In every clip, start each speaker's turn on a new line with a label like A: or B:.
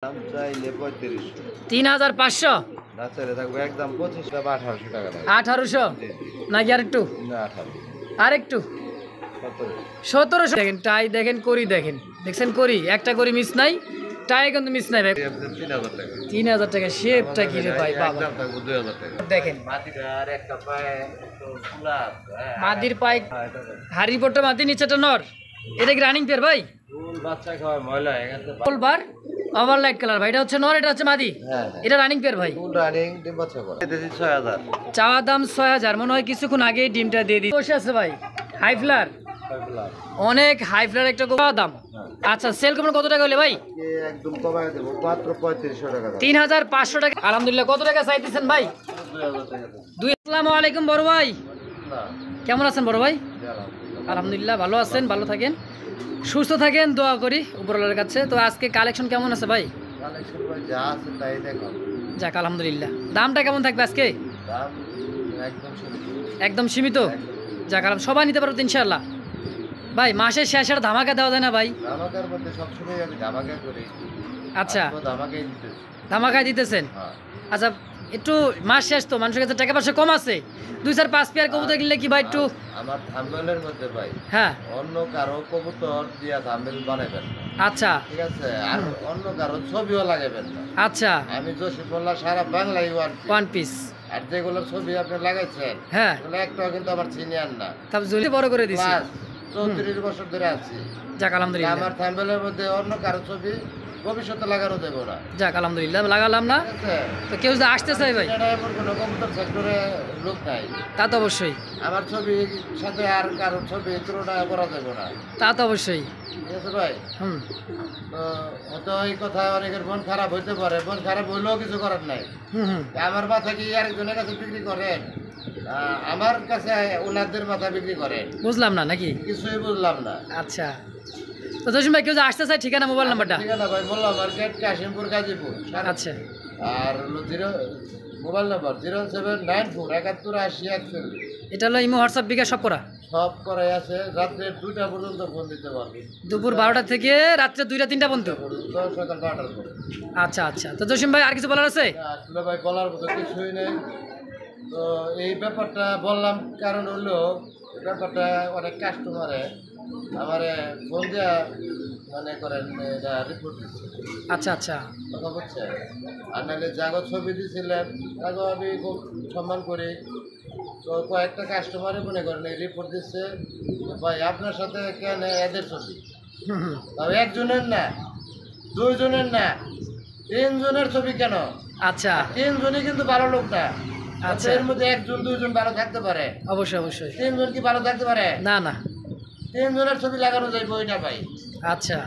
A: দাম চাইলে 3500
B: 3500
A: না চাইলে থাকবে একদম 2500 বা 1800 টাকা লাগবে
B: 1800 নাকি আর একটু
A: না 18
B: আর একটু 1700 দেখেন টাই দেখেন করি দেখেন দেখছেন করি একটা করি মিস নাই টাই কিন্তু মিস নাই ভাই
A: 3000 টাকা
B: 3000 টাকা শেপটা কি রে ভাই বাবা
A: একদম থাকবে 2000 টাকা
B: দেখেন
A: মাটিটা আর একটা পায়ে তো ফুলা
B: মাদির পাই হাড়ি পট্টা মাদি নিচেটা নর এটা কি রানিং পেয়ার ভাই
A: ফুল বাচ্চা খাওয়ায় ময়লা হয়ে গেছে
B: ফুলবার ওভার লাইট কালার ভাই এটা হচ্ছে নর এটা হচ্ছে মাদি
A: হ্যাঁ
B: এটা রানিং পেয়ার ভাই
A: ফুল রানিং ডিম বাচ্চা করে দিতেছি 6000
B: চাওয়া দাম 6000 মনে হয় কিছুক্ষণ আগে ডিমটা দিয়ে দিই বসে আছে ভাই হাই ফ্লার অনেক হাই ফ্লার একটা চাওয়া দাম আচ্ছা সেল কেমন কত টাকা হলে ভাই
A: একদম কমায় দেব মাত্র 3500 টাকা
B: 3500 টাকা আলহামদুলিল্লাহ কত টাকা চাইতেছেন ভাই
A: 2000 টাকা
B: দুই আসসালামু আলাইকুম বড় ভাই
A: না
B: কেমন আছেন বড় ভাই আলহামদুলিল্লাহ ভালো আছেন ভালো থাকেন সুস্থ থাকেন দোয়া করি উপরওয়ালার কাছে তো আজকে কালেকশন কেমন আছে ভাই
A: কালেকশন ভাই যা আছে তাই দেখো
B: যাক আলহামদুলিল্লাহ দামটা কেমন থাকবে আজকে
A: দাম একদম সীমিত
B: একদম সীমিত যাক সবাই নিতে পারবো ইনশাআল্লাহ ভাই মাসের শেষের ধামাকা দেওয়া যায় না ভাই
A: ধামাকার মধ্যে সবসময় আমি ধামাকা করি
B: আচ্ছা
A: ধামাকাই দিতেছি
B: ধামাকায় দিতেছেন
A: হ্যাঁ
B: আচ্ছা একটু মাস শেষ তো মানুষের কাছে টাকা পয়সা কম আছে 2-4-5 পেয়ার কবুতর কিনলে কি ভাই একটু
A: আমার থাম্বেলের মধ্যে ভাই
B: হ্যাঁ
A: অন্য কারো কবুতর দিয়া থাম্বেল বানাবেন না
B: আচ্ছা
A: ঠিক আছে আর অন্য কারো ছবিও লাগাবেন না
B: আচ্ছা
A: আমি জসিমুল্লাহ সারা বাংলায়
B: ওয়ান পিস
A: আর যেগুলো ছবি আপনি লাগাইছেন
B: হ্যাঁ
A: এগুলো একটাও কিন্তু আমার চিনি আর না
B: তারপর জলদি বড় করে দিছি
A: 34 বছর ধরে আছি
B: যাক আলহামদুলিল্লাহ
A: আমার থাম্বেলের মধ্যে অন্য কারো ছবি ভবিষ্যতে লাগানো দেবো না
B: যাক আলহামদুলিল্লাহ লাগালাম না
A: ঠিক আছে
B: তো কেউ যদি আসতে চাই ভাই
A: এটা এমন কোনো কম্পিউটার সেক্টরে লোক নাই
B: তা তো অবশ্যই
A: আমার ছবির সাথে আর কারোর ছবি তুলনা করা যাবে না
B: তা তো অবশ্যই
A: ঠিক আছে ভাই
B: হুম
A: তো হয়তো এই কথা অনেকের মন খারাপ হইতে পারে মন খারাপ হইলেও কিছু করার নাই
B: হুম হুম
A: আমার মাথা কি আরেকজনের কাছে বিক্রি করেন আমার কাছে ওনাদের মাথা বিক্রি করেন
B: বুঝলাম না নাকি
A: কিছুই বুঝলাম না
B: আচ্ছা তো জসিম ভাই কেউ যদি আসতে চাই ঠিকানা মোবাইল নাম্বারটা
A: ঠিক আছে ভাই বললাম মার্কেট কাশিমপুর গাজীপুর
B: আচ্ছা
A: আর হলো মোবাইল নাম্বার 0794 71 80 41
B: এটা হলো ইমো হোয়াটসঅ্যাপ বিকাশ সব করা
A: সব করাই আছে রাত্রে 2টা পর্যন্ত ফোন দিতে পারবে
B: দুপুর 12টা থেকে রাত্রে 2টা 3টা পর্যন্ত
A: সকাল 5টার পরে
B: আচ্ছা আচ্ছা তো জসিম ভাই আর কিছু বলার আছে
A: আসলে ভাই বলার মতো কিছুই নেই তো এই ব্যাপারটা বললাম কারণ হলো এই ব্যাপারটা অনেক কাস্টমারে আমারে ফোন দেওয়া মনে করেন এটা রিপোর্ট দিচ্ছে
B: আচ্ছা আচ্ছা
A: কথা বলছে আর নাহলে জাগো ছবি দিয়েছিলেন তাকেও আমি খুব সম্মান করি তো কয়েকটা কাস্টমারে মনে করেন এই রিপোর্ট দিচ্ছে যে ভাই আপনার সাথে কেন এদের ছবি
B: হুম হুম
A: তবে একজনের না দুইজনের না 3 জনের ছবি কেন
B: আচ্ছা
A: 3 জনই কিন্তু ভালো লোক না
B: আচ্ছা।
A: এর মধ্যে 1 জন 2 জন ভালো থাকতে পারে
B: অবশ্যই অবশ্যই
A: 3 জন কি ভালো থাকতে পারে
B: না না
A: 3 জনের ছবি লাগানো যায় বইটা ভাই
B: আচ্ছা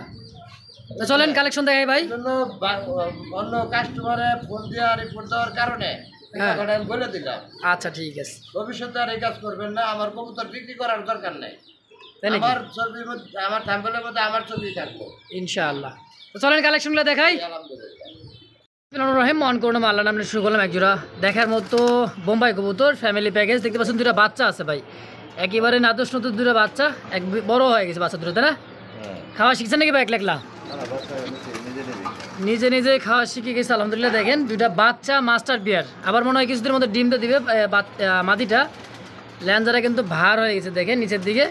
B: তো চলেন কালেকশন দেখাই ভাই
A: এই জন্য অন্য কাস্টমারে ফোন দেওয়া রিপোর্ট দেওয়ার কারণে এই
B: হ্যাঁ।
A: কথাটা আমি বলে দিলাম
B: আচ্ছা ঠিক আছে
A: ভবিষ্যতে আর এই কাজ করবেন না আমার কবুতর বিক্রি করার দরকার নেই
B: তাই নাকি
A: আমার ছবির মধ্যে আমার থাম্বেলের মধ্যে আমার ছবি থাকবো
B: ইনশাআল্লাহ তো চলেন কালেকশনগুলো দেখাই
A: আলহামদুলিল্লাহ
B: রহিম মন করুন আল্লাহ নামে শুরু করলাম একজোড়া দেখার মতো বোম্বাই কবুতর ফ্যামিলি প্যাকেজ দেখতে পাচ্ছেন 2টা বাচ্চা আছে ভাই একেবারে নাদুস নতুন 2টা বাচ্চা এক বড় হয়ে গেছে বাচ্চা 2টা তাই না খাওয়া শিখছে নাকি ভাই একলা নিজে নিজে খাওয়া শিখে গেছে আলহামদুলিল্লাহ দেখেন 2টা বাচ্চা মাস্টার বিয়ার আবার মনে হয় কিছুদিনের মধ্যে ডিমটা দিবে মাদিটা ল্যাঞ্জারা কিন্তু ভার হয়ে গেছে দেখেন নিচের দিকে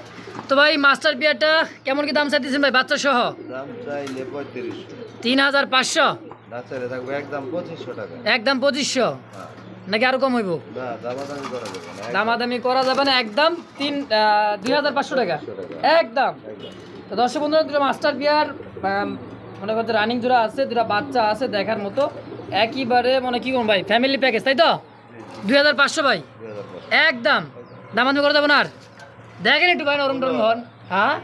B: তো ভাই মাস্টার বিয়ারটা কেমন কি দাম চাইতেছেন ভাই বাচ্চা সহ
A: দাম চাইলে 3500
B: 3500
A: না চাইলে থাকবে একদম 2500 টাকা
B: একদম 2500
A: হ্যাঁ।
B: নাকি আরো কম হইব
A: না দামাদামি করা যাবে না
B: দামাদামি করা যাবে না একদম 2500 টাকা একদম তো দর্শক বন্ধুরা 2টা মাস্টার বিয়ার মনে করতে রানিং জোড়া আছে 2টা বাচ্চা আছে দেখার মতো একইবারে মানে কি করুন ভাই ফ্যামিলি প্যাকেজ তাই তো 2500 ভাই
A: 2500
B: একদম দামাদামি করা যাবে না আর দেখেন একটু ভাই নরম টরম হন হ্যাঁ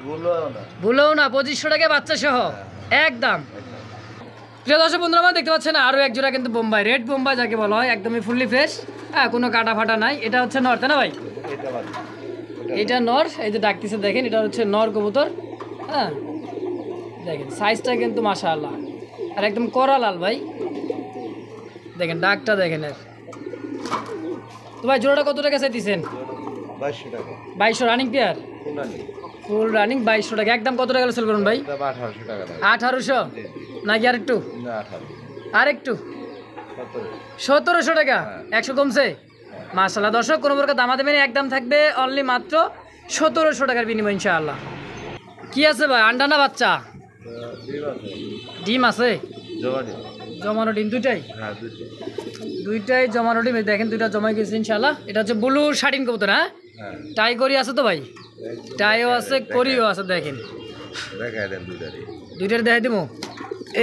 B: ভুলেও না 2500 টাকা বাচ্চা সহ একদম প্রিয় দর্শক বন্ধুরা আমার দেখতে পাচ্ছেন আরও এক জোড়া কিন্তু বোম্বাই রেড বোম্বাই যাকে বলা হয় একদমই ফুললি ফ্রেশ হ্যাঁ কোনো কাটা ফাটা নাই এটা হচ্ছে নর তাই না ভাই
A: এটা বাদ
B: এটা নর এই যে ডাকতেছে দেখেন এটা হচ্ছে নর কবুতর হ্যাঁ দেখেন সাইজটা কিন্তু মাশাআল্লাহ আর একদম কড়া লাল ভাই দেখেন ডাকটা দেখেন এর তো ভাই জোড়াটা কত টাকা চাইতেছেন
A: 2200 টাকা
B: 2200 রানিং পেয়ার
A: পুনানি
B: ফুল রানিং 2200 টাকা একদম কত টাকা সেল করুন ভাই
A: এটা 1800 টাকা
B: 1800 নাকি আরেকটু
A: না 18
B: আরেকটু
A: 17
B: 1700 টাকা 100 কমছে মাশাআল্লাহ দর্শক কোনো প্রকার দামাদামি নেই একদম থাকবে অনলি মাত্র 1700 টাকার বিনিময় ইনশাআল্লাহ কি আছে ভাই আন্ডা না বাচ্চা ডিম আছে জমানো ডিম দুইটাই
A: হ্যাঁ
B: দুইটাই জমানো ডিম দেখেন দুইটা জমাই গেছে ইনশাআল্লাহ এটা হচ্ছে ব্লু শার্টিন কবুতর হ্যাঁ টাই করি আছে তো ভাই টাইও আছে করিও আছে দেখেন
A: দেখাই দেন
B: দুইটার দেখাই দিব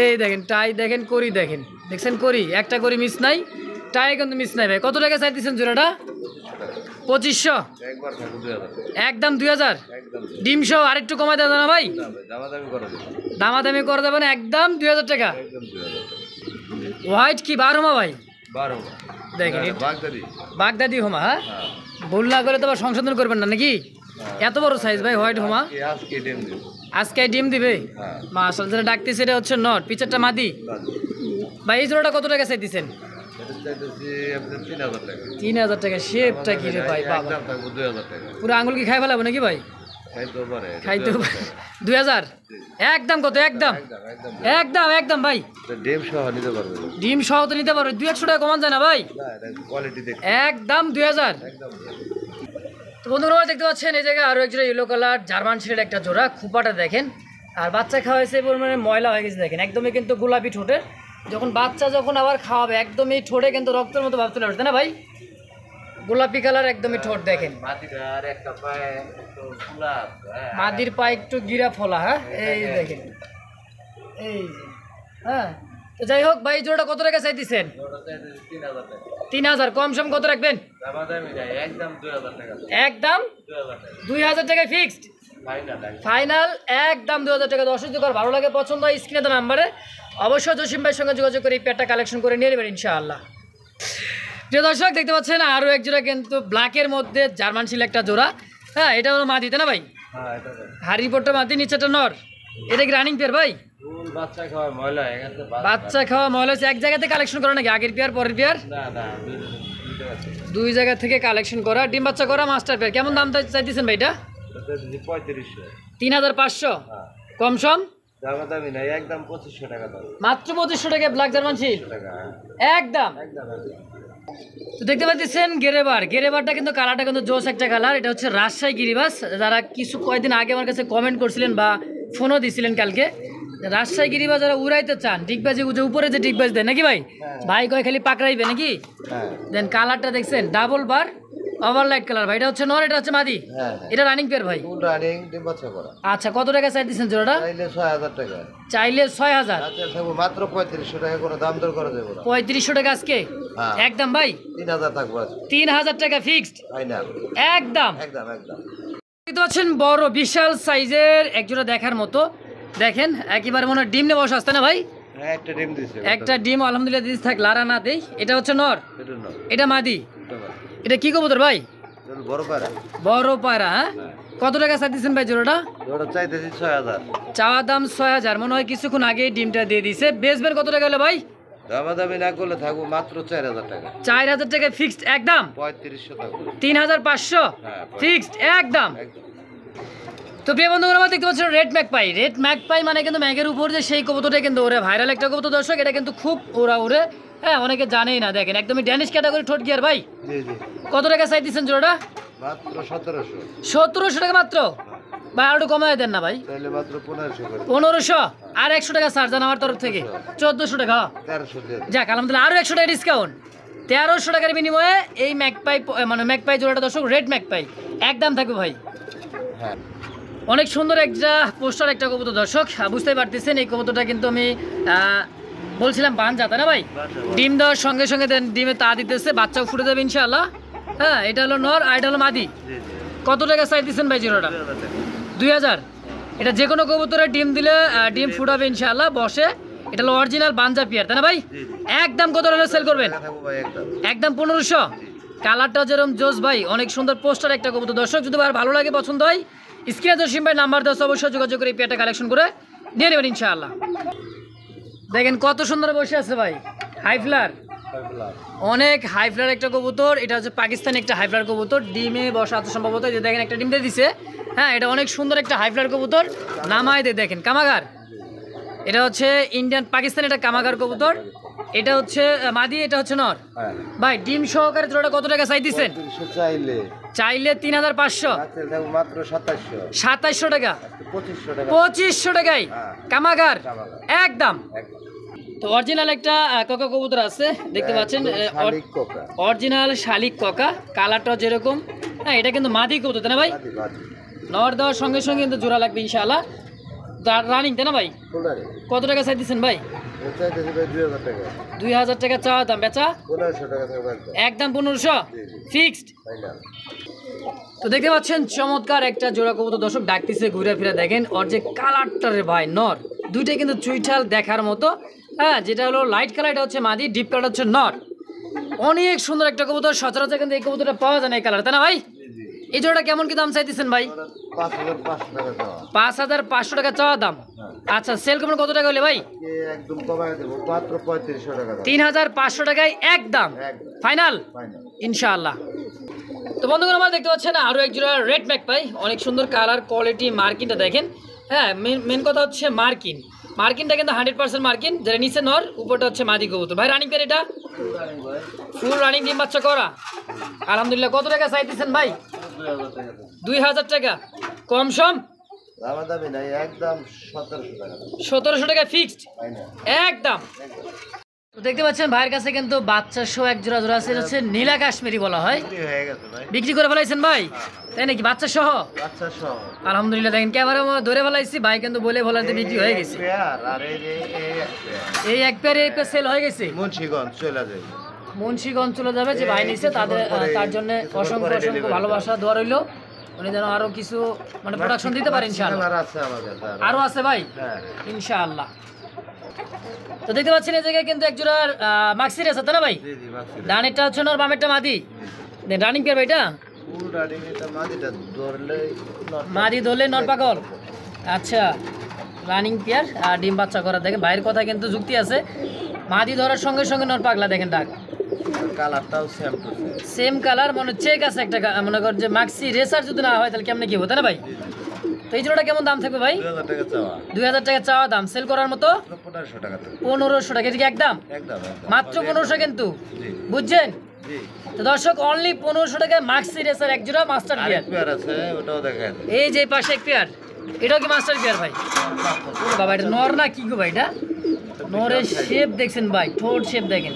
B: এই দেখেন টাই দেখেন করি দেখেন দেখছেন করি একটা করি মিস নাই টাই কিন্তু মিস নাই ভাই কত টাকা চাইতেছেন জোড়াটা 2500
A: একবার থাকো 2000
B: একদম 2000 ডিম সহ আরেকটু কমাই দেওয়া না ভাই
A: দামাদামি করে দেব
B: দামাদামি করে দেবেন একদম 2000 টাকা
A: একদম 2000
B: হোয়াইট কি 12 মা ভাই
A: 12
B: দেখেন
A: বাগদাদি
B: বাগদাদি হোমা হ্যাঁ ভুল না করে তো আবার সংশোধন করবেন না নাকি এত বড় সাইজ ভাই হোয়াইট হোমা
A: আজকে ডিম দিব
B: আজকে ডিম দিবে
A: হ্যাঁ
B: মাশাআল্লাহ যেটা ডাকতেছে এটা হচ্ছে নট পিচারটা মাদি ভাই এই জোড়াটা কত টাকা চাইতেছেন
A: এটা চাইতেছি আপনার 3000 টাকা
B: 3000 টাকা শেপটা কি রে ভাই বাবা
A: একদম থাকবো 2000 টাকা
B: পুরো আঙুল কি খাই ফেলাবো নাকি ভাই
A: খাইতে পারে
B: খাইতে 2000 একদম কত একদম একদম একদম ভাই
A: ডিম সহ নিতে পারবে
B: ডিম সহ তো নিতে পারবে 200 টাকা কমান যায় না ভাই
A: না এটা কোয়ালিটি দেখ
B: একদম 2000
A: একদম
B: তো বন্ধুরা দেখতে পাচ্ছেন এই জায়গায় আরো একজোড়া ইয়েলো কালার জার্মান শেডের একটা জোড়া খুপাটা দেখেন আর বাচ্চা খাওয়াইছে পরিমাণে ময়লা হয়ে গেছে দেখেন একদমই কিন্তু গোলাপি ঠোঁটের যখন বাচ্চা যখন আবার খাওয়াবে একদমই ঠোঁটে কিন্তু রক্তের মতো ভাব চলে আসবে না ভাই গোলাপি কালার একদমই ঠোঁট দেখেন
A: মাটিটার একটা পায়ে একটু ফুলা
B: মাদির পা একটু গিরা ফোলা হ্যাঁ এই দেখেন এই হ্যাঁ তো যাই হোক ভাই জোড়াটা কত টাকা চাইতেছেন
A: 3000 টাকা
B: 3000 কম সম কত রাখবেন
A: দামাদামি নাই একদম 2000 টাকা
B: একদম 2000 টাকায় ফিক্সড ফাইনাল একদম 2000 টাকা দর্শক যদি ভালো লাগে পছন্দ হয় স্ক্রিনে তো নাম্বারে অবশ্যই জসিম ভাইয়ের সঙ্গে যোগাযোগ করে এই পেয়ারটা কালেকশন করে নিয়ে নেবেন ইনশাআল্লাহ প্রিয় দর্শক দেখতে পাচ্ছেন আরও এক জোড়া কিন্তু ব্ল্যাকের মধ্যে জার্মান শিল একটা জোড়া হ্যাঁ এটা হলো মাদি তাই না ভাই হাড়ি পোটটা মাদি নিচেটা নর এটা কি রানিং পেয়ার ভাই
A: বাচ্চা খাওয়া ময়লা
B: বাচ্চা খাওয়া ময়লা হচ্ছে এক জায়গা থেকে কালেকশন করা নাকি আগের পেয়ার পরের পেয়ার
A: না না
B: দুই জায়গা থেকে কালেকশন করা ডিম বাচ্চা করা মাস্টার পেয়ার কেমন দাম চাইতেছেন ভাই এটা
A: 3500
B: 3500 কম সম
A: দামাদামি নাই একদম 2500 টাকা দাম
B: মাত্র 2500 টাকা ব্ল্যাক জার্মান শিল
A: টাকা
B: একদম তো দেখতে পাচ্ছেন গেরেবারটা কিন্তু কালারটা কিন্তু জোস একটা কালার এটা হচ্ছে রাজশাহী গিরিবাস যারা কিছু কয়েকদিন আগে আমার কাছে কমেন্ট করছিলেন বা ফোনও দিছিলেন কালকে রাজশাহী গিরিবাস যারা উড়াইতে চান ডিগবাজি উপরে যে ডিগবাজ দেয় নাকি ভাই ভাই কয় খালি পাকড়াইবে নাকি দেন কালারটা দেখছেন ডাবল বার ওভারলাইট কালার ভাই এটা হচ্ছে নর এটা হচ্ছে মাদি এটা রানিং পেয়ার ভাই
A: রানিং ডিম বাচ্চা করা
B: আচ্ছা কত টাকা চাই দিচ্ছেন জোড়াটা
A: চাইলে 6000 টাকা
B: চাইলে 6000
A: আচ্ছা থাকবো মাত্র 3500 টাকা করে দাম দর করে দেব না
B: 3500 টাকা আজকে একদম ভাই
A: 3000 থাকবো আজকে
B: 3000 টাকা ফিক্সড
A: ফাইনাল
B: একদম
A: একদম একদম
B: দেখতে পাচ্ছেন বড় বিশাল সাইজের এক জোড়া দেখার মতো দেখেন একেবারে মনে হয় ডিম নিয়ে বসে আসতে না ভাই
A: একটা ডিম দিছে
B: একটা ডিম আলহামদুলিল্লাহ দিস থাক লারা না দেই এটা হচ্ছে নর এটা মাদি এটা কি কবুতর ভাই বড় পায়রা হ্যাঁ কত টাকা চাইতেছেন ভাই জোড়াটা
A: জোড়া চাইতেছি 6000
B: চাওয়া দাম 6000 মনে হয় কিছুক্ষণ আগে ডিমটা দিয়ে দিছে বেচবেন কত টাকা হলো ভাই
A: দামাদামি না করলে থাকবো মাত্র 4000 টাকা
B: 4000 টাকা ফিক্সড একদম
A: 3500 টাকা
B: 3500 ফিক্সড একদম তো প্রিয় বন্ধুরা আমরা দেখতে পাচ্ছেন রেড ম্যাকপাই মানে কিন্তু ম্যাগের উপর যে সেই কবুতরটা কিন্তু ওরে ভাইরাল একটা কবুতর দর্শক এটা কিন্তু খুব ওরা উড়ে হ্যাঁ অনেকে জানেই না দেখেন একদমই ড্যানিশ ক্যাটাগরি ঠোঁট গিয়ার ভাই
A: জি জি
B: কত টাকা চাই দিচ্ছেন জোড়াটা
A: মাত্র
B: 1700 টাকা মাত্র ভাই আরো কমায় দেন না ভাই
A: তাহলে মাত্র 1500 করে
B: 1500 আর 100 টাকা ছাড় জান আমার তরফ থেকে 1400 টাকা
A: 1300 দিয়ে
B: যাক আলহামদুলিল্লাহ আরো 100 টাকা ডিসকাউন্ট 1300 টাকার বিনিময়ে এই ম্যাকপাই জোড়াটা দর্শক রেড ম্যাকপাই একদম থাকবে ভাই
A: হ্যাঁ
B: অনেক সুন্দর একটা পোস্টার একটা কবুতর দর্শক বুঝতেই পারতেছেন এই কবুতরটা কিন্তু আমি বলছিলাম বান যাতে না ভাই ডিম দেওয়ার সঙ্গে সঙ্গে ডিমে তা দিতেছে বাচ্চাও ফুটে যাবে ইনশাআল্লাহ হ্যাঁ এটা হলো নর আর এটা হলো মাদি কত টাকা চাই দিচ্ছেন ভাই জিরোটা 2000 এটা যে কোনো কবুতরের ডিম দিলে ডিম ফুটাবে ইনশাআল্লাহ বসে এটা হলো অরিজিনাল বানজা পিয়ার তাই না ভাই একদম কত টাকা সেল করবেন একদম 1500 কালারটা যেরকম জোস ভাই অনেক সুন্দর পোস্টার একটা কবুতর দর্শক যদি আর ভালো লাগে পছন্দ হয় স্ক্রিনে জসিম ভাই নাম্বার দেওয়া অবশ্যই যোগাযোগ করে এই পেয়ারটা কালেকশন করে নিয়ে নেবেন ইনশাআল্লাহ দেখেন কত সুন্দর বসে আছে ভাই হাইফ্লার অনেক হাইফ্লার একটা কবুতর এটা হচ্ছে পাকিস্তানি একটা হাইফ্লার কবুতর ডিমে বসা আছে সম্ভবত যে দেখেন একটা ডিম দিয়ে দিছে হ্যাঁ এটা অনেক সুন্দর একটা হাইফ্লার কবুতর নামায় দিয়ে দেখেন কামাগার এটা হচ্ছে ইন্ডিয়ান পাকিস্তানি একটা কামাগার কবুতর, এটা হচ্ছে মাদি, এটা হচ্ছে নর। ভাই ডিম সহকারে জোড়াটা কত টাকা চাই দিচ্ছেন? চাইলে 3500,
A: মাত্র 2700
B: 2700 টাকা,
A: 2500 টাকা,
B: 2500 টাকায় কামাগার একদম। তো অরিজিনাল একটা কোকা কবুতর আছে দেখতে পাচ্ছেন,
A: শালিক কোকা,
B: অরিজিনাল শালিক কোকা, কালারটা যেরকম। হ্যাঁ এটা কিন্তু মাদি কবুতর তাই না ভাই? নর দেওয়ার সঙ্গে সঙ্গে কিন্তু জোড়া লাগবে ইনশাআল্লাহ। রানিং তাই না ভাই? কত টাকা চাই দিচ্ছেন ভাই? 2000 টাকা চাওয়া দাম, বেচা
A: 1500 টাকা
B: একদম 1500 ফিক্সড। তো দেখতে পাচ্ছেন চমৎকার একটা জোড়া কবুতর, দর্শক ডাকতেছে ঘুরে ফিরে দেখেন ওর যে কালারটা রে ভাই, নর দুইটাই কিন্তু চুইঠাল দেখার মতো। হ্যাঁ যেটা হলো লাইট কালার এটা হচ্ছে মাদি, ডিপ কালার হচ্ছে নর। অনেক সুন্দর একটা কবুতর, সচরাচর কিন্তু এই কবুতরটা পাওয়া যায় না এই কালার তাই না ভাই? এই জোড়াটা কেমন কি দাম চাইতেছেন ভাই? 5500 টাকা চাওয়া দাম। আচ্ছা সেল কেমন কত টাকা হলে ভাই?
A: একদম কমায় দেব মাত্র 3500 টাকা,
B: 3500 টাকায় একদম ফাইনাল ইনশাআল্লাহ। তো বন্ধুগণ আমার দেখতে পাচ্ছেন আরো এক জোড়া রেড ম্যাকপাই, অনেক সুন্দর কালার কোয়ালিটি, মার্কিনটা দেখেন। হ্যাঁ মেন কথা হচ্ছে মার্কিনটা কিন্তু 100% মার্কিন, যেটা নিচে নর উপরটা হচ্ছে মাদি কবুতর। ভাই রানিং পেয়ার এটা ফুল রানিং ডিম বাচ্চা করা আলহামদুলিল্লাহ। কত টাকা চাইতেছেন ভাই? 2000 টাকা কম সম
A: দামি নাই, একদম 1700 টাকা,
B: 1700 টাকা ফিক্সড একদম। তো দেখতে পাচ্ছেন ভাইয়ের কাছে কিন্তু বাচ্চা সহ এক জোড়া জোড়া আছে, এটা হচ্ছে নীলা কাশ্মীরি বলা হয়। বিক্রি করে ফেলাইছেন ভাই তাই নাকি? বাচ্চা সহ আলহামদুলিল্লাহ দেখেন ক্যামেরা ধরে ফেলাইছি, ভাই কিন্তু বলে ফেলাতে বিক্রি হয়ে গেছে। এই এক পেয়ার এই পেয়ার সেল হয়ে গেছে, মুন্সিগঞ্জ চলে যাবে। যে ভাই নিছে তার জন্য অসংখ্য অসংখ্য ভালোবাসা দোয়া রইল, উনি যেন আরো কিছু মানে প্রোডাকশন দিতে পারেন ইনশাআল্লাহ। আরো আছে ভাই ইনশাআল্লাহ। তো দেখতে পাচ্ছেন এই জায়গায় কিন্তু এক জোড়া মাক্সির আছে তাই না ভাই? ডানেরটা হচ্ছে নর, বামেরটা মাদি। রানিং পেয়ার ভাইটা মাদি ধরলে নর পাগল। আচ্ছা রানিং পেয়ার আর ডিম বাচ্চা করা, দেখেন ভাইয়ের কথা কিন্তু যুক্তি আছে। মাদি ধরার সঙ্গে সঙ্গে নর পাগলা, দেখেন ডাক
A: কালারটাও
B: সেম কালার, মনে চেক আছে একটা। মনে কর যে মাক্সি রেসার যদি না হয় তাহলে কেমনে কি হতো না ভাই? তো এই জোড়াটা কেমন দাম থাকবে ভাই? 2000 টাকা চাওয়া দাম, সেল করার মতো 1500 টাকা ঠিক একদম মাত্র 1500 কিন্তু বুঝছেন? তো দর্শক অনলি 1500 টাকায় মাক্সি রেসার এক জোড়া মাস্টার পেয়ার আছে, ওটাও দেখেন। এই যে পাশে এক পেয়ার, এটাও কি মাস্টার পেয়ার ভাই? বাবা এটা নর না কি গো ভাই? এটা নরের শেপ দেখছেন ভাই, ঠোঁট শেপ দেখেন,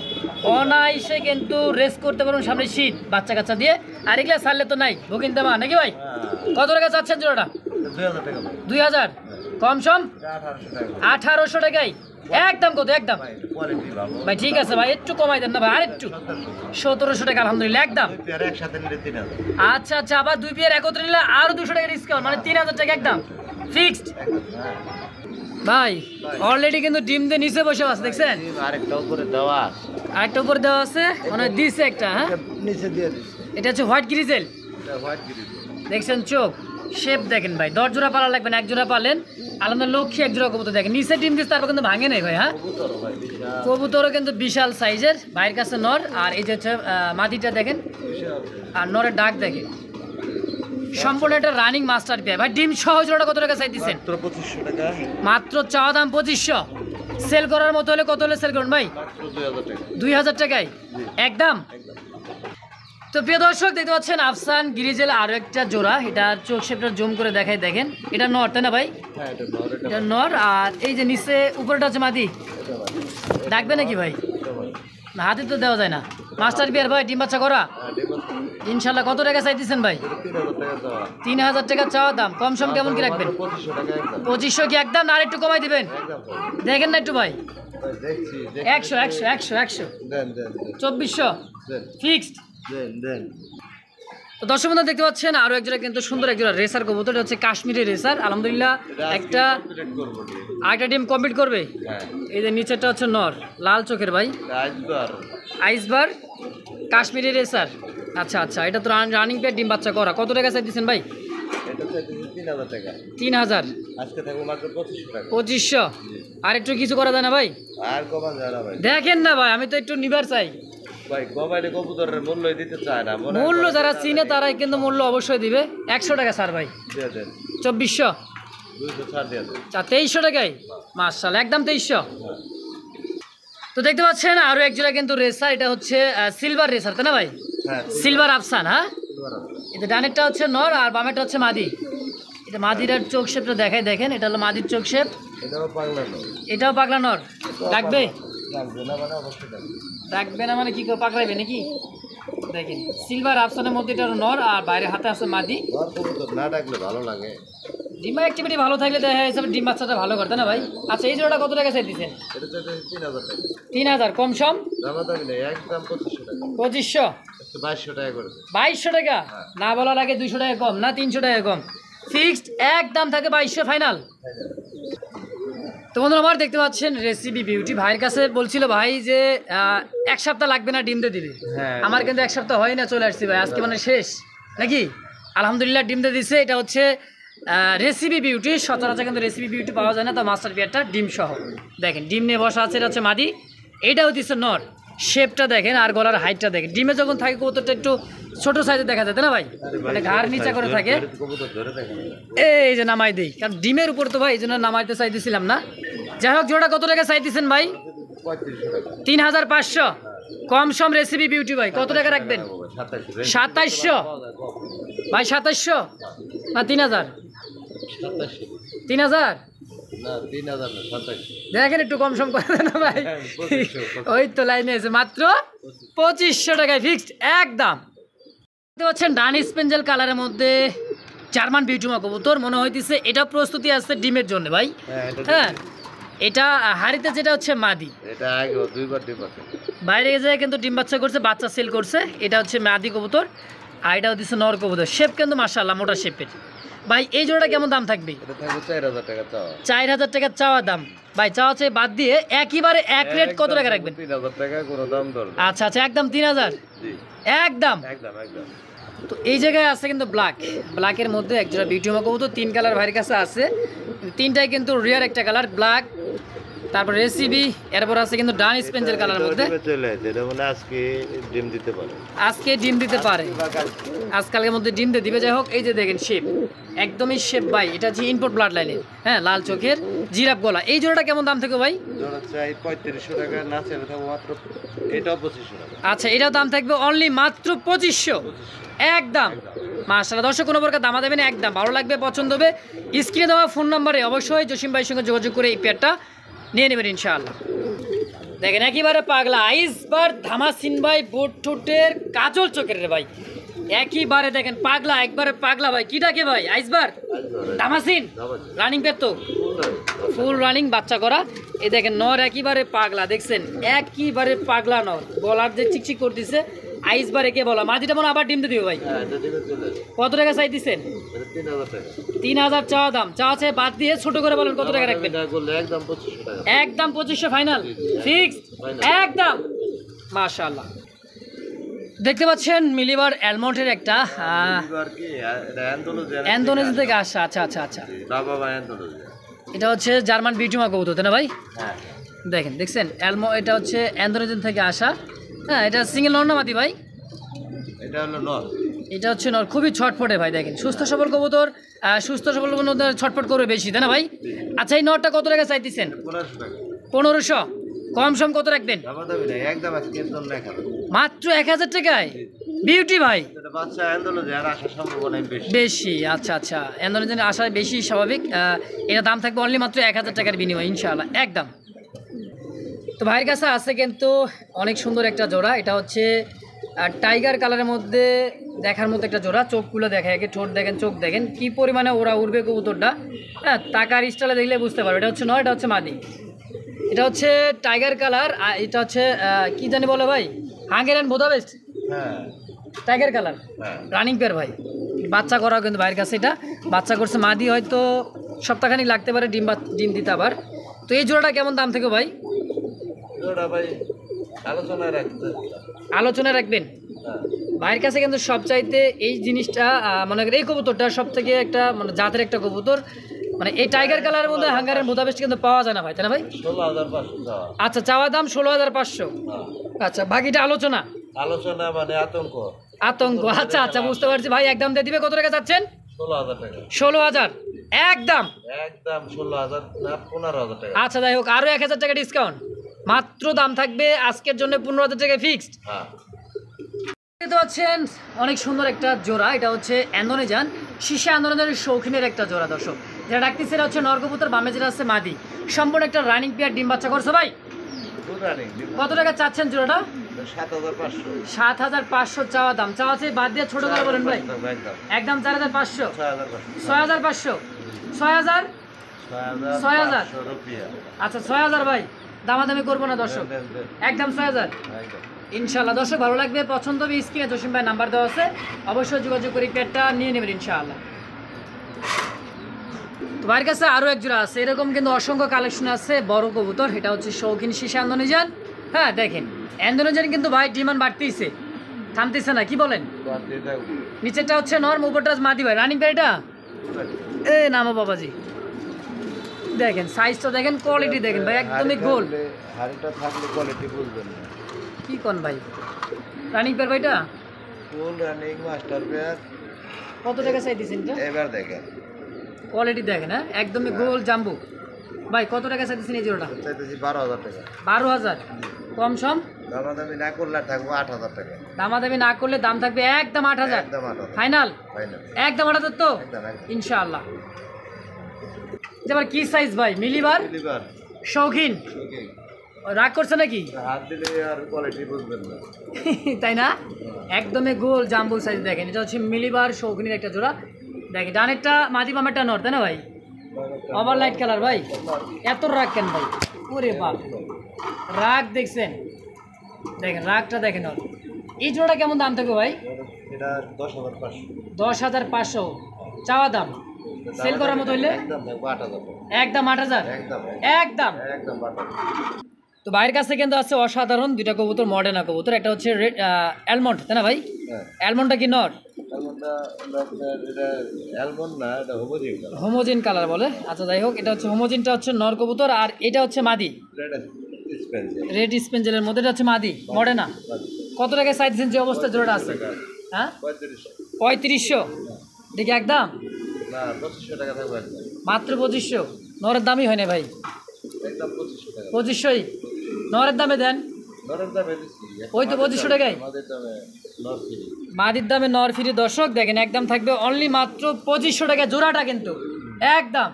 B: অনায়াসে কিন্তু রেস করতে পারুন সামনে শীত বাচ্চা কাচ্চা দিয়ে। আর এগুলা ছাড়লে তো নাই বুকিং দেওয়া নাকি ভাই? কত টাকা চাচ্ছেন জোড়াটা? 2000 কম সম 1800 টাকায় একদম। কত একদম ভাই? ঠিক আছে ভাই একটু কমাই দেন না ভাই, আর একটু 1700 টাকা আলহামদুলিল্লাহ একদম। আচ্ছা আচ্ছা আবার দুই পেয়ার একত্রে নিলে আরো 200 টাকা ডিসকাউন্ট, মানে 3000 টাকা একদম ফিক্সড। ভাই অলরেডি কিন্তু ডিম দিয়ে নিচে বসে আছে দেখছেন, আরেকটা উপরে দেওয়া আছে মানে দিছে একটা। হ্যাঁ
A: নিচে দিয়ে দিছে,
B: এটা হচ্ছে হোয়াইট গ্রিজেল, দেখছেন চোখ শেপ দেখেন ভাই। 10 জোড়া পালা লাগবে না, এক জোড়া পালেন আলাদা লক্ষ্মী এক জোড়া কবুতর দেখেন নিচে ডিম দিচ্ছে, তারপর কিন্তু ভাঙে নাই ভাই। হ্যাঁ কবুতরও কিন্তু বিশাল সাইজের, ভাইয়ের কাছে নর। আর এই যে হচ্ছে মাটিটা দেখেন আর নরের ডাক দেখেন, সম্পূর্ণ একটা রানিং মাস্টার পেয়ার। ভাই ডিম সহ জোড়াটা কত টাকা চাই দিচ্ছেন? মাত্র চাওয়া দাম 2500, সেল করার মতো হলে কত হলে সেল করুন ভাই? 2000 টাকায় একদম। তো প্রিয় দর্শক দেখতে পাচ্ছেন আফসান গ্রিজেল আরো একটা জোড়া, এটা চোখ শেপটা জুম করে দেখাই দেখেন, এটা নর তাই না ভাই? এটা নর। আর এই যে নিচে উপরটা হচ্ছে মাদি, ডাকবে নাকি ভাই? না হাতে তো দেওয়া যায় না, মাস্টার পেয়ার ভাই ডিম বাচ্চা করা ইনশাল্লাহ। কত টাকা চাইতেছেন ভাই? 3000 টাকা চাওয়া দাম, কম সম কেমন কি রাখবেন? 2500 কি একদম না আর একটু কমাই দিবেন? দেখেন না একটু ভাই, 100 100 100 100 2400 ফিক্সড। তো দর্শক বন্ধু দেখতে পাচ্ছেন আরো একজোড়া কিন্তু সুন্দর একজোড়া রেসার কবুতর, এটা হচ্ছে কাশ্মীরি রেসার আলহামদুলিল্লাহ। একটা আরেকটা ডিম কমপ্লিট করবে। এই যে নিচেরটা হচ্ছে নর, লাল চোখের ভাই, আইসবার কাশ্মীরি রেসার। আচ্ছা আচ্ছা এটা তো রানিং পেয়ার ডিম বাচ্চা করা। কত টাকা চাই দিচ্ছেন ভাই? 3000 2500 আর একটু কিছু করা যায় না ভাই? দেখেন না ভাই আমি তো একটু নিবার চাই
A: ভাই, গবাইলে কবুতরের মূল্যই দিতে চায় না,
B: মূল্য যারা চিনে তারাই কিন্তু মূল্য অবশ্যই দিবে। 100 টাকা স্যার ভাই, 2400 চা 2300 টাকায় মাশাআল্লাহ, একদম 2300। তো দেখতে পাচ্ছেন আরো এক জোড়া কিন্তু রেসার, এটা হচ্ছে সিলভার রেসার, তাই না ভাই? সিলভার আফসান। হ্যাঁ, এটা ডানেরটা হচ্ছে নর আর বামেরটা হচ্ছে মাদি। এটা মাদির চোখ শেপটা দেখাই, দেখেন এটা হলো মাদির চোখ শেপ। এটাও পাগলা নর। ডাকবে ডাকবে না মানে কি করে পাকড়াইবে নাকি? দেখেন সিলভার আফসানের মধ্যে এটা নর আর বাইরে হাতে আছে মাদি।
A: না ডাকলে ভালো লাগে,
B: ডিমা অ্যাক্টিভিটি ভালো থাকলে দেখা হিসাবে ডিম বাচ্চাটা ভালো করতে না ভাই। আচ্ছা এই জোড়াটা কত টাকা চাই দিচ্ছেন? 3000 কম সম
A: একদম 2500 টাকা।
B: 2500
A: 2200 টাকা করে।
B: 2200 টাকা না বলার আগে 200 টাকা কম না 300 টাকা কম, ফিক্সড একদম থাকে 2200 ফাইনাল। তো বন্ধুরা আমার দেখতে পাচ্ছেন রেসিপি বিউটি ভাইয়ের কাছে বলছিল ভাই যে 1 সপ্তাহ লাগবে না ডিম দিয়ে দিবে। আমার কিন্তু 1 সপ্তাহ হয় না, চলে আসছি ভাই আজকে মানে শেষ নাকি। আলহামদুলিল্লাহ ডিম দিয়ে দিচ্ছে। এটা হচ্ছে রেসিপি বিউটি, সচরাচর কিন্তু রেসিপি বিউটি পাওয়া যায় না, তো মাস্টার বিয়ারটা ডিম সহ। দেখেন ডিম নিয়ে বসা আছে, এটা হচ্ছে মাদি, এইটাও দিচ্ছে নর। শেপটা দেখেন আর গলার হাইটটা দেখেন। ডিমে যখন থাকে কবুতরটা একটু ছোট সাইজে দেখা যায়, তাই না ভাই? মানে ঘাড় নিচা করে থাকে। এই যে নামাই দিই, কারণ ডিমের উপর তো ভাই এই জন্য নামাইতে চাইতেছিলাম না। যাই হোক জোড়া কত টাকা চাইতেছেন ভাই? 3500 কম সম রেসিপি বিউটি ভাই কত টাকা রাখবেন? 2700 ভাই, 2700 না 3000? 3000 দেখেন একটু কম সম করে না ভাই। ওই তো লাইনে আছে, মাত্র 2500 টাকায় ফিক্সড একদম। দেখতে পাচ্ছেন ডান স্পেঞ্জেল কালারের মধ্যে জার্মান বিউটিমা কবুতর, মনে হইতেছে এটা প্রস্তুতি আছে ডিমের জন্য ভাই। হ্যাঁ, এটা হাড়িতে যেটা হচ্ছে মাদি,
A: এটা আগে দুইবার ডিম আছে,
B: বাইরে যায় কিন্তু ডিম বাচ্চা করছে, বাচ্চা সেল করছে। এটা হচ্ছে মাদি কবুতর আর এটা হচ্ছে নর কবুতর। শেপ কিন্তু মাশাআল্লাহ মোটা শেপের ভাই। এই জোড়াটা কেমন দাম থাকবে?
A: এটা থাকবে 4000 টাকা চাওয়া।
B: 4000 টাকা চাওয়া দাম ভাই। চাওয়া চাই বাদ দিয়ে একেবারে এক রেট কত টাকা রাখবেন?
A: 3000 টাকা কোনো দাম দর।
B: আচ্ছা আচ্ছা, একদম 3000 একদম। তো এই জায়গায় আছে কিন্তু ব্ল্যাকের মধ্যে একজোড়া বিউটিমা কবুতর, 3 কালার ভাইয়ের কাছে আছে, 3টাই কিন্তু রিয়ার একটা কালার ব্ল্যাক, তারপর রেসিপি, এরপর আছে কিন্তু ডান স্পেঞ্জেল কালারের মধ্যে। আজকে ডিম দিতে পারে, আজকালের মধ্যে ডিম দিয়ে দিবে। যাই হোক এই যে দেখেন শেপ একদমই শেপ ভাই, এটা হচ্ছে ইনপুট ব্লাড লাইনের। হ্যাঁ, লাল চোখের জিরাফ গলা। এই জোড়াটা কেমন দাম থেকে ভাই?
A: চাই 3500 টাকা, না চাইলে থাকবে মাত্র এটাও 2500 টাকা।
B: আচ্ছা, এটাও দাম থাকবে অনলি মাত্র 2500 একদম। মাশাআল্লাহ দর্শক, কোনো প্রকার দামা দেবেন একদম। ভালো লাগবে, পছন্দ হবে, স্ক্রিনে দেওয়া ফোন নাম্বারে অবশ্যই জসিম ভাইয়ের সঙ্গে যোগাযোগ করে এই পেয়ারটা নিয়ে নেবেন ইনশাআল্লাহ। দেখেন একেবারে পাগলা আইসবার ধামাসিন ভাই, বুট ঠোঁটের কাজল চোখের রে ভাই, একেবারে দেখেন পাগলা, একবারে পাগলা ভাই। কি ডাকে ভাই? আইসবার ধামাসিন রানিং পেয়ার, তো ফুল রানিং বাচ্চা করা। এই দেখেন নর একেবারে পাগলা, দেখছেন একেবারে পাগলা নর, গলার যে চিকচিক করতেছে। আইসবার একে বলা। মাদিটা মনে আবার ডিম দিয়ে দিও ভাই। কত টাকা চাই দিচ্ছেন? 3000 চাওয়া দাম। চাওয়া চাই বাদ দিয়ে ছোট করে বলেন কত টাকা রাখবেন? একদম 2500 ফাইনাল ফিক্সড একদম। মাশাআল্লাহ দেখতে পাচ্ছেন মিলিবার অ্যালমন্ডের একটা অ্যান্ডোনেশিয়া থেকে আসা। আচ্ছা আচ্ছা আচ্ছা, এটা হচ্ছে জার্মান বিউটিমা কবুতর, তাই না ভাই? দেখেন দেখছেন এটা হচ্ছে অ্যান্ডোনেশিয়া থেকে আসা। হ্যাঁ, এটা সিঙ্গেল নর না মাদি ভাই?
A: এটা হলো নর,
B: এটা হচ্ছে নর। খুবই ছটফটে ভাই, দেখেন সুস্থ সবল কবুতর, সুস্থ সবল কবুতর ছটফট করবে বেশি, তাই না ভাই? আচ্ছা, এই নরটা কত টাকা চাইতেছেন? 1500 কম সম কত রাখবেন? মাত্র 1000 টাকায় বিউটি ভাই, বেশি। আচ্ছা আচ্ছা, অ্যান্ডোনেশিয়ান আসা বেশি স্বাভাবিক। এটা দাম থাকবে অনলি মাত্র 1000 টাকার বিনিময় ইনশাআল্লাহ একদম। তো ভাইয়ের কাছে আছে কিন্তু অনেক সুন্দর একটা জোড়া, এটা হচ্ছে টাইগার কালারের মধ্যে দেখার মতো একটা জোড়া। চোখগুলো দেখা, একে ঠোঁট দেখেন, চোখ দেখেন কি পরিমাণে ওরা উড়বে কবুতরটা। হ্যাঁ, টাকার স্টাইলে দেখলে বুঝতে পারবে। এটা হচ্ছে নয়, এটা হচ্ছে মাদি। এটা হচ্ছে টাইগার কালার আর এটা হচ্ছে কি জানি বলে ভাই, Hungarian Budapest tiger colour running pair ভাই। বাচ্চা করাও কিন্তু ভাইয়ের কাছে, এটা বাচ্চা করছে মাদি, হয়তো সপ্তাহখানিক লাগতে পারে ডিম দিতে আবার। তো এই জোড়াটা কেমন দাম থেকে ভাই? আলোচনায় রাখবেন ভাইয়ের কাছে কিন্তু সবচাইতে এই জিনিসটা মনে করেন এই কবুতরটা সব থেকে একটা মানে জাতের একটা কবুতর। মানে এই টাইগার কালারের মধ্যে হাঙ্গারের বুদাপেস্ট কিন্তু পাওয়া যায় না ভাই, তাই না ভাই?
A: 16,500।
B: আচ্ছা, চাওয়া দাম 16,500। আচ্ছা, বাকিটা আলোচনা
A: মানে আতঙ্ক।
B: আচ্ছা আচ্ছা, বুঝতে পারছি ভাই। একদম দিয়ে দিবে। কত টাকা চাচ্ছেন?
A: 16,000 টাকা।
B: 16,000 একদম
A: একদম 16,000 না 15,000 টাকা।
B: আচ্ছা যাই হোক, আরো 1,000 টাকা ডিসকাউন্ট, মাত্র দাম থাকবে আজকের জন্য 15,000 টাকা ফিক্সড।
A: হ্যাঁ
B: দেখতে পাচ্ছেন অনেক সুন্দর একটা জোড়া, এটা হচ্ছে ইন্দোনেশিয়ান শীর্ষে আন্দোলনের শৌখিনের একটা জোড়া দর্শক, যেটা ডাকতেছে এটা হচ্ছে নরকবুতর, বামে যেটা আছে মাদি, সম্পূর্ণ একটা রানিং পেয়ার, ডিম বাচ্চা করছে ভাই। কত টাকা চাচ্ছেন জোড়াটা?
A: 7,500
B: 7,500 চাওয়া দাম, চাওয়া আছে বাদ দিয়ে ছোট করে বলেন ভাই। একদম 4,500, 6,500, 6,000, 6,000, আচ্ছা 6,000 ভাই, দামাদামি করবো না দর্শক, একদম 6,000 ইনশাআল্লাহ। দর্শক ভালো লাগবে, পছন্দ হবে, স্ক্রিনে জসিম ভাই নাম্বার দেওয়া আছে, অবশ্যই যোগাযোগ করে পেয়ারটা নিয়ে নেবেন ইনশাআল্লাহ। তো ভাইয়ের কাছে আরও এক জোড়া আছে, এরকম কিন্তু অসংখ্য কালেকশন আছে বড় কবুতর, এটা হচ্ছে শৌখিন শীর্ষে ইন্দোনেশিয়ান। হ্যাঁ দেখেন ইন্দোনেশিয়ান কিন্তু ভাই ডিমান্ড বাড়তেইছে, থামতেছে না, কি বলেন? নিচেরটা হচ্ছে নর্ম, উপরটা মাদি ভাই, রানিং পেয়ার এটা। এ নামো বাবাজি, দেখেন সাইজটা দেখেন, কোয়ালিটি দেখেন ভাই, একদমই গোল।
A: হাড়িটা থাকলে কোয়ালিটি বুঝবেন না।
B: কি কোন ভাই, রানিং পেয়ার ভাইটা
A: ফুল রানিং মাস্টার পেয়ার।
B: কত টাকা চাই দিছেন এটা?
A: এবার দেখেন
B: কোয়ালিটি দেখেন, হ্যাঁ একদমই গোল জাম্বু। ভাই কত টাকা চাই দিছেন এই জোড়াটা?
A: চাইতেছি 12,000 টাকা।
B: 12,000 কম সম?
A: দামাদামি না করলে থাকবো 8,000 টাকা।
B: দামাদামি না করলে দাম থাকবে একদম 8,000,
A: একদম 8,000
B: ফাইনাল?
A: ফাইনাল
B: একদম 8,000 তো
A: একদম
B: ইনশাআল্লাহ। এবার কি সাইজ ভাই? মিলিবার
A: লিভার
B: শৌখিন,
A: ওকে।
B: রাগ করছে নাকি?
A: হাত দিলে আর কোয়ালিটি বুঝবেন না।
B: তাই না? একদমই গোল জাম্বু সাইজ দেখেন, এটা হচ্ছে মিলিবার শৌখিনের একটা জোড়া। দেখেন ডানেরটা মাদি, বামেরটা নর, তাই না ভাই? ওভার লাইট কালার ভাই, এত রাগ কেন ভাই? ওরে বাপ, রাগ দেখছেন, দেখেন রাগটা দেখেন। ওর এই জোড়াটা কেমন দাম থাকবে ভাই?
A: এটা 10,500
B: 10,500 চাওয়া দাম, সেল করার মতো হইলে
A: একদম থাকবো 8,000 টাকা।
B: একদম 8,000,
A: একদম
B: একদম।
A: একদম 8,000।
B: তো ভাইয়ের কাছে কিন্তু আছে অসাধারণ দুইটা কবুতর, মডার্না কবুতর, একটা হচ্ছে রেড অ্যালমন্ড, তাই না ভাই?
A: হ্যাঁ
B: অ্যালমন্ডটা কি নর?
A: অ্যালমন্ডটা এটা অ্যালমন্ড না, এটা হোমোজিন কালার।
B: হোমোজিন কালার বলে, আচ্ছা যাই হোক, এটা হচ্ছে হোমোজিনটা হচ্ছে নর কবুতর, আর এটা হচ্ছে মাদি রেড স্পেঞ্জেলের মধ্যে, এটা হচ্ছে মাদি মডার্না। কত টাকা চাই দিচ্ছেন যে অবস্থা জোড়াটা আছে? হ্যাঁ 3500, দেখি একদম
A: না 2500 টাকা থাকবে একদম।
B: মাত্র 2500, নরের দামই হয় না ভাই,
A: একদম 2500 টাকা।
B: 2500ই নরের দামে দেন,
A: নরের দামে দিচ্ছি
B: ওই তো 2500 টাকায়
A: আমাদের দামে নর ফ্রি।
B: মাদির দামে নর ফিরে দর্শক দেখেন, একদম থাকবে অনলি মাত্র 2500 টাকা জোড়াটা কিন্তু একদম।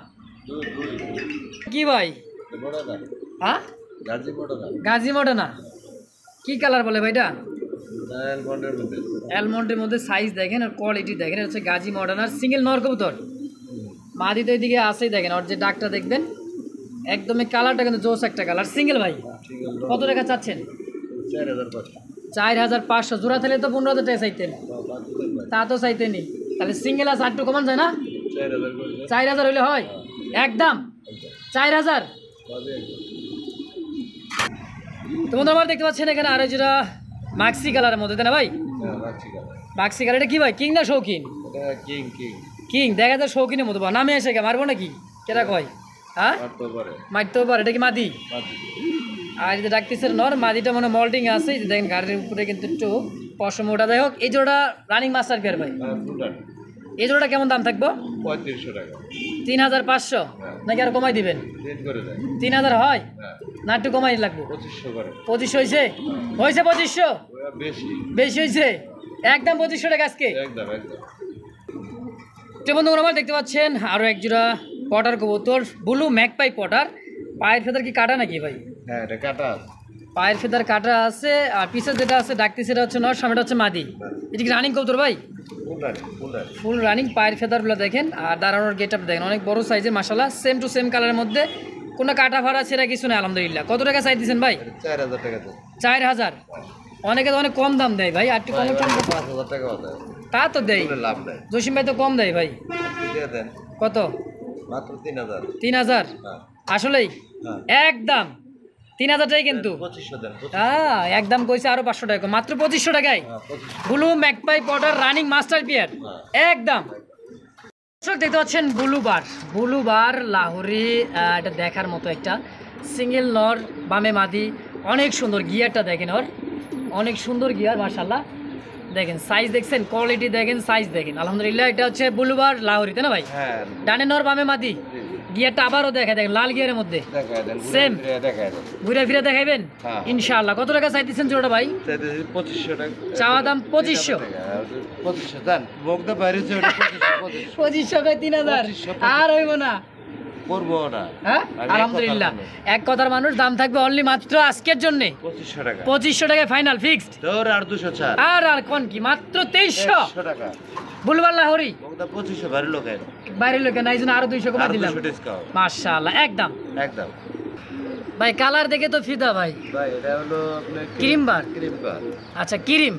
B: কি ভাই?
A: বড় না
B: হ্যাঁ
A: গাজি বড় না,
B: গাজী মডার্না, কি কালার বলে ভাইটা?
A: অ্যালমন্ডের মধ্যে।
B: অ্যালমন্ডের মধ্যে সাইজ দেখেন আর কোয়ালিটি দেখেন, এটা হচ্ছে গাজী মডার্নার সিঙ্গেল নর কবুতর। মাদি তো এইদিকে আসেই দেখেন, ওর যে ডাকটা দেখবেন একদমই কালারটা কিন্তু জোস একটা কালার, সিঙ্গেল ভাই। কত টাকা চাচ্ছেন?
A: 4,500।
B: 4,500 জোড়া থাকলে তো 15,000 টাকা চাইতেন, তা তো চাইতেনি, তাহলে সিঙ্গেল আছে আটটু কমান যায় না?
A: 4,000 করে
B: 4,000 হইলে হয় একদম 4,000। তো বন্ধু আমার দেখতে পাচ্ছেন এখানে আরো যেটা মাক্সি কালারের মধ্যে, তাই না ভাই?
A: হ্যাঁ রাখছি কালার।
B: মাক্সি কালার, এটা কি ভাই, কিং না শৌখিন?
A: এটা কিং কিং
B: কিং, দেখা যায় শৌখিনের মতো, বা নামে এসে কে মারবো নাকি, কেরা কয়? হ্যাঁ
A: মারতে পারে
B: মারতেও পারে, এটা কি মাদি?
A: মাটি।
B: আর যে ডাকতেছে নর, মাদিটা মানে মল্টিং আছে, এই যে দেখেন গাড়ির উপরে কিন্তু একটু পশম ওটা। যাই হোক এই জোড়া রানিং মাস্টার পেয়ার ভাই,
A: ফুটার
B: এই জোড়াটা কেমন দাম থাকবো?
A: 3500 টাকা।
B: 3,500 নাকি আর কমাই দিবেন?
A: রেট করে দেয়।
B: 3,000 হয়
A: হ্যাঁ
B: না, একটু কমাই লাগবো?
A: 2500 করে।
B: 2500 হয়েছে? হয়েছে 2500?
A: ওরা বেশি
B: বেশি হয়েছে, একদম 2500 টাকা আজকে।
A: একদম একদম।
B: তো বন্ধু আমার দেখতে পাচ্ছেন আরও এক জোড়া পটার কবুতর, ব্লু ম্যাকপাই পটার। পায়ের ফেদার কি কাটা নাকি ভাই?
A: হ্যাঁ এটা কাটা আছে।
B: পায়ের ফেদার কাটা আছে, আর পিছের যেটা আছে ডাকতি সেটা হচ্ছে নর, সামনেটা হচ্ছে মাদি। এটা কি রানিং কবুতর ভাই?
A: ফুটার ফুটার।
B: ফুল রানিং, পায়ের ফেদারগুলো দেখেন আর দাঁড়ানোর গেট আপ দেখেন, অনেক বড় সাইজের মাশাআল্লাহ, সেম টু সেম কালারের মধ্যে, কোনো কাটা ফাড়া ছেঁড়া কিছু নেই আলহামদুলিল্লাহ। কত টাকা চাই দিচ্ছেন ভাই?
A: 4,000 টাকা তো।
B: 4,000, অনেকে তো অনেক কম দাম দেয় ভাই, আর একটু কম কম
A: 5,000 টাকা হতো।
B: তা তো দেয়,
A: লাভ নাই।
B: জসিম ভাই তো কম দেয় ভাই।
A: দিয়ে দেন
B: কত?
A: মাত্র 3,000।
B: 3,000
A: হ্যাঁ
B: আসলেই
A: হ্যাঁ
B: একদম 3,000 টাকাই কিন্তু।
A: 2500 দেন।
B: হ্যাঁ একদম কইছে আরো 500 টাকা, মাত্র 2500 টাকায়
A: হ্যাঁ 2500।
B: Blue magpie potter running master পিয়ার একদম। দর্শক দেখতে পাচ্ছেন ব্লু বার লাহোরি, এটা দেখার মতো একটা সিঙ্গেল নর, বামে মাদি, অনেক সুন্দর গিয়ারটা দেখেন, ওর অনেক সুন্দর গিয়ার মাশাআল্লাহ। দেখেন সাইজ দেখছেন, কোয়ালিটি দেখেন, সাইজ দেখেন। আলহামদুলিল্লাহ এটা হচ্ছে বুলুবার লাহোরি, তাই না ভাই?
A: হ্যাঁ
B: ডানে নর বামে মাদি। গিয়ারটা আবারও দেখা দেখেন, লাল গিয়ারের মধ্যে সেম ঘুরে ফিরে দেখাইবেন ইনশাআল্লাহ। কত টাকা চাইতেছেন জোড়াটা ভাই?
A: 2500 টাকা
B: চাওয়া দাম 2500।
A: 2500 জান বগদা বাইরে
B: 2500 কয় 3000 আর হইব না,
A: করবো না।
B: হ্যাঁ আলহামদুলিল্লাহ এক কথার মানুষ। দাম থাকবে অনলি মাত্র আজকের জন্য
A: 2500 টাকা।
B: 2500 টাকায় ফাইনাল ফিক্সড।
A: তোর আর 200 ছাড়।
B: আর কোন কি মাত্র 2300
A: টাকা
B: বুলবার লাহোরি।
A: বগদা 2500 বাইরে লোকের
B: বাইরের লোকে নাই জন্য আরো 200 কমা দিলাম। মাশাআল্লাহ একদম
A: একদম
B: ভাই। কালার দেখে তো ফিদা ভাই।
A: ভাই এটা হলো আপনার
B: ক্রিম বার।
A: ক্রিম বার,
B: আচ্ছা ক্রিম।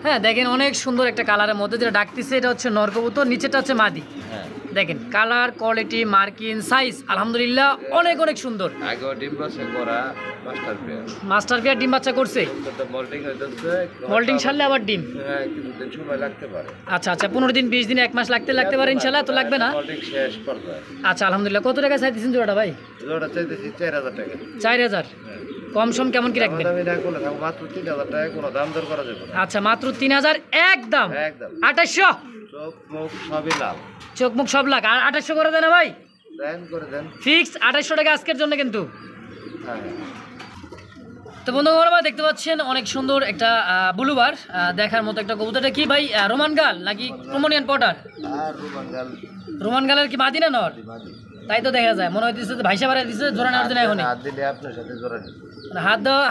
B: হ্যাঁ দেখেন অনেক সুন্দর একটা কালারের মধ্যে যেটা ডাকতেছে এটা হচ্ছে নর কবুতর, নিচেটা হচ্ছে মাদি।
A: হ্যাঁ
B: দেখেন কালার, কোয়ালিটি, মার্কিং, সাইজ আলহামদুলিল্লাহ অনেক অনেক সুন্দর।
A: আগে ডিম বাচ্চা করা মাস্টার পেয়ার।
B: মাস্টার পেয়ার ডিম বাচ্চা করছে,
A: তো মোল্ডিং হইতেছে।
B: মোল্ডিং ছাড়লে আবার ডিম।
A: হ্যাঁ কিছুদিন সময় লাগতে পারে।
B: আচ্ছা আচ্ছা 15 দিন 20 দিন 1 মাস লাগতে পারে ইনশাআল্লাহ। তো লাগবে না?
A: মোল্ডিং শেষ পর্যায়ে।
B: আচ্ছা আলহামদুলিল্লাহ। কত টাকা চাইতেছেন জোড়াটা ভাই?
A: জোড়া চাইতেছি 4000 টাকা।
B: 4000 কম সম কেমন কি রাখবেন?
A: দামি না করলে মাত্র 3000 টাকা, কোনো দাম দর করা যাবে না।
B: আচ্ছা মাত্র 3000 একদম।
A: একদম
B: 2800
A: চোখ মুখ সবই লাল।
B: চোখ মুখ সব লাগ। আর 2800 করে দেন না ভাই?
A: দেন করে দেন
B: ফিক্সড 2800 টাকা আজকের জন্য কিন্তু।
A: হ্যাঁ
B: তো বন্ধুরা দেখতে পাচ্ছেন অনেক সুন্দর একটা বুলুবার দেখার মতো একটা কবুতর। এটা কি ভাই রোমান গাল নাকি প্রোমোনিয়ান পটার?
A: আর রুমাঙ্গাল
B: রোমান গালের কি মাদি না নর?
A: মাদি।
B: তাই তো দেখা যায়, মনে হইতেছে ভাইসা বাড়াই দিছে জোড়া নেওয়ার জন্য। এখন
A: হাত দিলে আপনার সাথে জোড়া দিবে।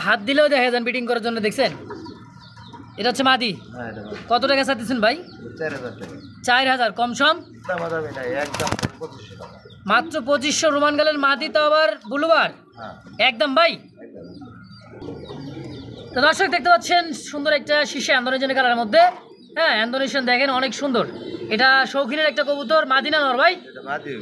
B: হাত দিলেও দেখা যান বিটিং করার জন্য। দেখছেন এটা হচ্ছে মাদি।
A: হ্যাঁ এটা মাদি।
B: কত টাকা চাইতেছেন ভাই?
A: 4000 টাকা।
B: 4000 কম সম
A: দামাদামি নাই, একদম 2500 টাকা।
B: মাত্র 2500 রোমান গালের মাদি, তো আবার বুলুবার
A: হ্যাঁ
B: একদম ভাই।
A: একদম
B: তো দর্শক দেখতে পাচ্ছেন সুন্দর একটা শীর্ষে অ্যান্ডোনেশিয়ান কালারের মধ্যে। হ্যাঁ অ্যান্ডোনেশিয়ান দেখেন অনেক সুন্দর। এটা শৌখিনের একটা কবুতর, মাদি না নর ভাই?
A: এটা মাদি।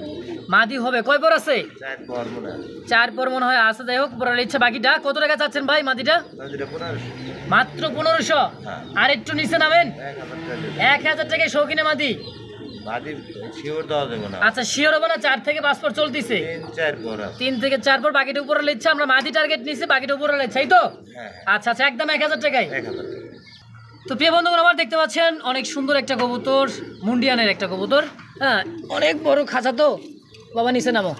B: মাদি হবে। কয় পর আছে?
A: 4 পর মনে হয়।
B: 4 পর মনে হয় আছে। যাই হোক পরের ইচ্ছা বাকিটা। কত টাকা চাচ্ছেন ভাই মাদিটা?
A: মাদিটা 1500।
B: মাত্র 1500।
A: হ্যাঁ।
B: আর একটু নিচে নামেন।
A: 1000 টাকা।
B: 1000 টাকায় শৌখিনে মাদি।
A: মাদি শিওর দেওয়া যাবে না।
B: আচ্ছা শিওর হবে না? 4 থেকে 5 পর চলতিছে।
A: 3-4 পর আছে।
B: 3 থেকে 4 পর, বাকিটা উপরে ইচ্ছা। আমরা মাদি টার্গেট নিছি, বাকিটা উপরে ইচ্ছা, এই তো?
A: হ্যাঁ
B: আচ্ছা আচ্ছা একদম 1000 টাকায়।
A: 1000 টাকা।
B: তো প্রিয় বন্ধুগণ আমার দেখতে পাচ্ছেন অনেক সুন্দর একটা কবুতর, মুন্ডিয়ানের একটা কবুতর। হ্যাঁ অনেক বড় খাঁচা তো। বাবা নিচে নামো।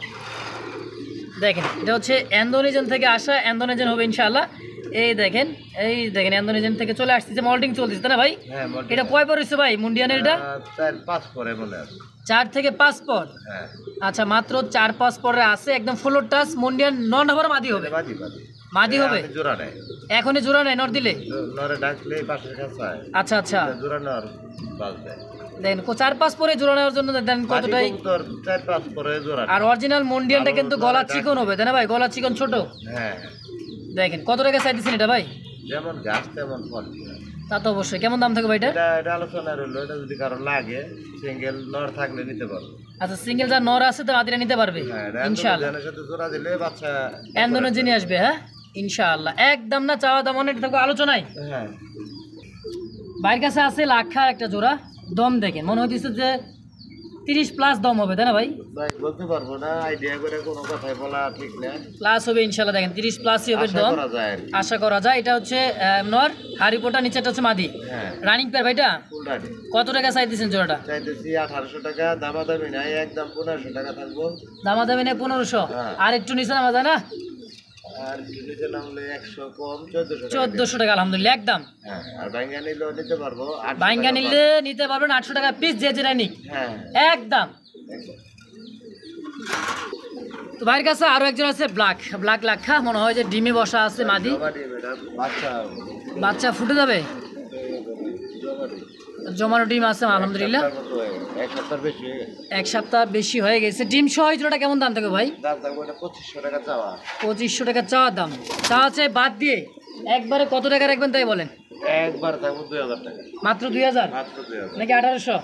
B: দেখেন এটা হচ্ছে ইন্দোনেশিয়ান থেকে আসা, ইন্দোনেশিয়ান হবে ইনশাআল্লাহ। এই দেখেন ইন্দোনেশিয়ান থেকে চলে আসতেছে, মল্টিং চলতেছে, তাই না ভাই?
A: হ্যাঁ মোল্ডিং।
B: এটা কয় পর হচ্ছে ভাই মুন্ডিয়ানের? এটা
A: 4-5 পরে মনে আছে।
B: 4 থেকে 5 পর।
A: হ্যাঁ
B: আচ্ছা মাত্র 4-5 পরে আছে, একদম ফুল টাচ মুন্ডিয়ান। নন হবার মাদি হবে?
A: মাদি মাদি।
B: মাদি হবে।
A: জোড়া নাই।
B: এখনই জোড়া নেই নর দিলে?
A: নরে ডাকলে পাশের কাছে আয়।
B: আচ্ছা আচ্ছা
A: জোড়া নর বাজবে।
B: দেখেন 4-5 পরে জোড়া নেওয়ার জন্য দেন কতটাই।
A: 4-5 পরে জোড়া।
B: আর অরিজিনাল মুন্ডিয়ানটা কিন্তু গলা চিকন হবে, তাই না ভাই? গলা চিকন ছোট।
A: হ্যাঁ
B: দেখেন কত টাকা চাইতেছেন এটা ভাই?
A: যেমন গাছ তেমন ফল।
B: তা তো অবশ্যই। কেমন দাম থাকবে এটা?
A: এটা আলোচনা রইলো, এটা যদি কারো লাগে সিঙ্গেল নর থাকলে নিতে পারবো।
B: আচ্ছা সিঙ্গেল যা নর আছে তো মাদিরা নিতে পারবে ইনশাআল্লাহ।
A: এর সাথে জোড়া দিলে বাচ্চা
B: ইন্দোনেশিয়ান নিয়ে আসবে। হ্যাঁ ইনশাআল্লাহ একদম না চাওয়া দাম অনেক থাকবে আলোচনায়।
A: হ্যাঁ
B: বাইরের কাছে আছে লাখা একটা জোড়া। দম দেখেন মনে হইতেছে যে 30+ দম হবে, তাই না ভাই?
A: ভাই বলতে পারবো না, আইডিয়া করে কোনো কথাই বলা ঠিক না।
B: প্লাস হবে ইনশাআল্লাহ। দেখেন 30+ হবে
A: আশা
B: দম,
A: করা যায় আর কি।
B: আশা করা যায়। এটা হচ্ছে নর, হারিপোটা, নিচেটা হচ্ছে মাদি।
A: হ্যাঁ
B: রানিং পেয়ার ভাইটা।
A: ফুল রাডি।
B: কত টাকা চাইতেছেন জোড়াটা?
A: চাইতেছি 1800 টাকা, দামাদামি নাই, একদম 1500 টাকা থাকবো।
B: দামাদামি নেই 1500।
A: হ্যাঁ।
B: আর একটু নিচে নামা যায় না?
A: আর নিচে নামলে 100 কম 1400 টাকা।
B: 1400 টাকা আলহামদুলিল্লাহ একদম।
A: হ্যাঁ আর বাইঙ্গা নিলেও নিতে পারবো। 800
B: বাইঙ্গা
A: টাকা
B: নিলে নিতে পারবেন 800 টাকা পিস, যে যেটা নিক
A: হ্যাঁ
B: একদম।
A: একদম।
B: তো ভাইয়ের কাছে আরো একজন আছে ব্ল্যাক লাখা, মনে হয় যে ডিমে বসা আছে মাদি।
A: জমা দিয়ে ম্যাডাম, বাচ্চা
B: বাচ্চা ফুটে যাবে।
A: জমা দিয়ে।
B: জমানো ডিম আছে আলহামদুলিল্লাহ।
A: এক সপ্তাহ বেশি হয়ে গেছে।
B: 1 সপ্তাহ বেশি হয়ে গেছে। ডিম সহ জোড়াটা কেমন দাম থাকবে ভাই?
A: দাম থাকবে এটা 2500 টাকা চাওয়া।
B: 2500 টাকা চাওয়া দাম। চাওয়া চাই বাদ দিয়ে একবারে কত টাকা রাখবেন তাই বলেন?
A: একবার থাকবো 2000 টাকা।
B: মাত্র 2000
A: মাত্র 2000।
B: নাকি 1800?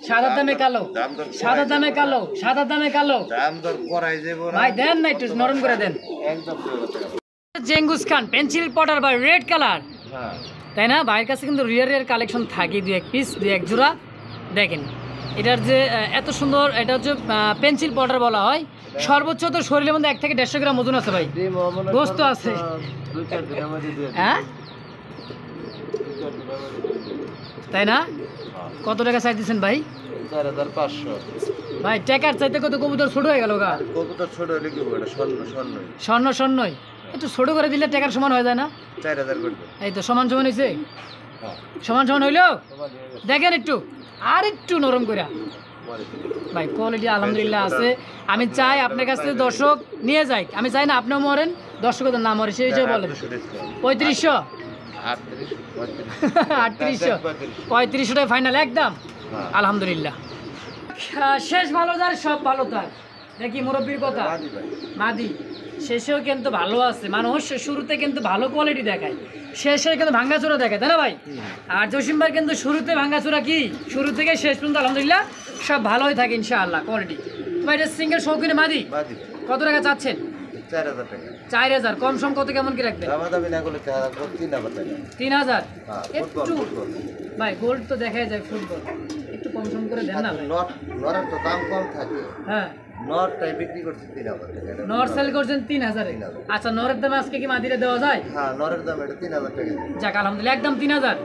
B: সাদা দামে কালো,
A: দাম দর
B: সাদা দামে কালো, সাদা দামে কালো।
A: দাম দর করাই যাবো না।
B: ভাই দেন না একটু নরম করে দেন।
A: একদম 2000 টাকা।
B: জেঙ্গুস খান পেন্সিল পটার বা রেড কালার,
A: হ্যাঁ
B: তাই না? ভাইয়ের কাছে কিন্তু রিয়ার কালেকশন থাকে 2-1 পিস, 2-1 জোড়া। দেখেন এটার যে এত সুন্দর, এটা হচ্ছে পেন্সিল পটার বলা হয়। সর্বোচ্চ তো শরীরের মধ্যে 1 থেকে 150 গ্রাম ওজন আছে ভাই।
A: ডিম মনে
B: গোস্ত আছে।
A: 2-4 দিনের মধ্যে দিয়ে দিবে।
B: হ্যাঁ তাই না? কত টাকা চাইতেছেন ভাই?
A: 4500।
B: ভাই টাকার চাইতে কত কবুতর ছোট হয়ে গেল গা।
A: কবুতর ছোট হলে কি হবে? এটা স্বর্ণই।
B: স্বর্ণই একটু ছোট করে দিলে টাকার সমান হয়ে যায় না?
A: 4000 করে দাও।
B: এই তো সমান হয়েছে। সমান হইলো? দেখেন একটু আর একটু নরম করে। ভাই কোয়ালিটি আলহামদুলিল্লাহ আছে। আমি চাই আপনার কাছ থেকে দর্শক নিয়ে যাই, আমি চাই না আপনিও মরেন দর্শকদের না মরে, সেই হিসেবে বলেন। 3500 3800 3500টাই ফাইনাল একদম। আলহামদুলিল্লাহ। শেষ ভালো যার সব ভালো তার, দেখি মুরব্বীর কথা। মাদি শেষেও কিন্তু ভালো আছে। মানুষ শুরুতে কিন্তু ভালো কোয়ালিটি দেখায়, শেষে কিন্তু ভাঙ্গাচোরা দেখায়, তাই না ভাই? আর জসিম ভাই কিন্তু শুরুতে ভাঙ্গাচোরা কি, শুরু থেকে শেষ পর্যন্ত আলহামদুলিল্লাহ সব ভালোই থাকে ইনশাআল্লাহ কোয়ালিটি। ভাই এটা সিঙ্গেল শৌখিনে মাদি কত টাকা চাচ্ছেন?
A: 4000 টাকা।
B: 4000 কম সম কত কেমন কি রাখবেন?
A: দামাদামি না করলে 3000 টাকা।
B: 3000
A: একটু
B: ভাই গোল্ড তো দেখা যায় ফুটবল, একটু কম সম করে দেন না ভাই।
A: নরের তো দাম কম থাকে।
B: হ্যাঁ
A: নরটাই বিক্রি করছে 3000 টাকা।
B: নর সেল করছেন 3000 এ। আচ্ছা নরের দাম আজকে কি মাদিরে দেওয়া যায়?
A: হ্যাঁ নরের দাম এটা 3000 টাকা।
B: যাক আলহামদুলিল্লাহ একদম 3000।